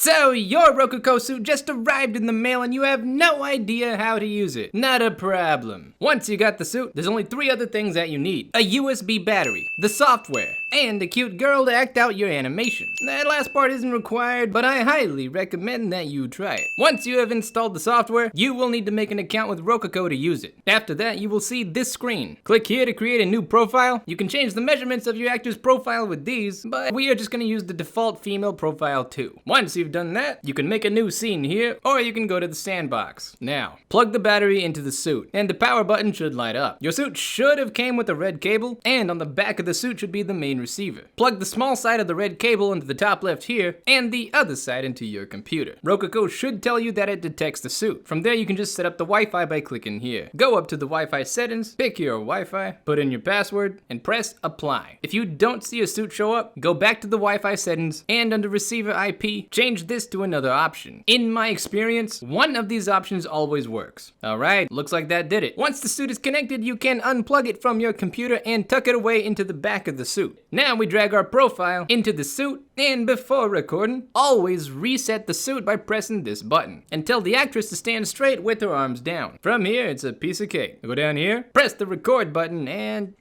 So your ROKOKO suit just arrived in the mail and you have no idea how to use it. Not a problem. Once you got the suit, there's only 3 other things that you need. A USB battery, the software, and a cute girl to act out your animations. That last part isn't required, but I highly recommend that you try it. Once you have installed the software, you will need to make an account with ROKOKO to use it. After that, you will see this screen. Click here to create a new profile. You can change the measurements of your actor's profile with these, but we are just gonna use the default female profile too. Once you've done that, you can make a new scene here, or you can go to the sandbox. Now, plug the battery into the suit, and the power button should light up. Your suit should have came with a red cable, and on the back of the suit should be the main receiver. Plug the small side of the red cable into the top left here, and the other side into your computer. ROKOKO should tell you that it detects the suit. From there, you can just set up the Wi-Fi by clicking here. Go up to the Wi-Fi settings, pick your Wi-Fi, put in your password, and press apply. If you don't see a suit show up, go back to the Wi-Fi settings, and under receiver IP, change this to another option. In my experience, one of these options always works. Alright, looks like that did it. Once the suit is connected, you can unplug it from your computer and tuck it away into the back of the suit. Now we drag our profile into the suit, and before recording, always reset the suit by pressing this button, and tell the actress to stand straight with her arms down. From here, it's a piece of cake. Go down here, press the record button, and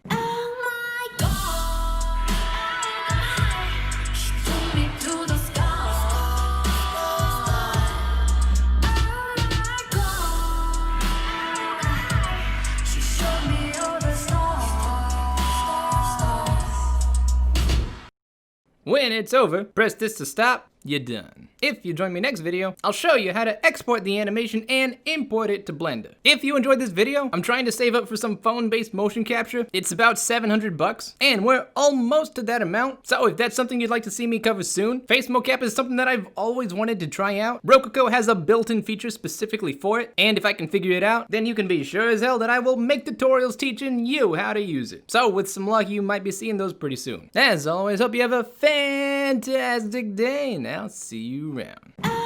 when it's over, press this to stop, you're done. If you join me next video, I'll show you how to export the animation and import it to Blender. If you enjoyed this video, I'm trying to save up for some phone-based motion capture. It's about 700 bucks, and we're almost to that amount. So if that's something you'd like to see me cover soon, face mocap is something that I've always wanted to try out. ROKOKO has a built-in feature specifically for it, and if I can figure it out, then you can be sure as hell that I will make tutorials teaching you how to use it. So with some luck, you might be seeing those pretty soon. As always, hope you have a fantastic day, and I'll see you around.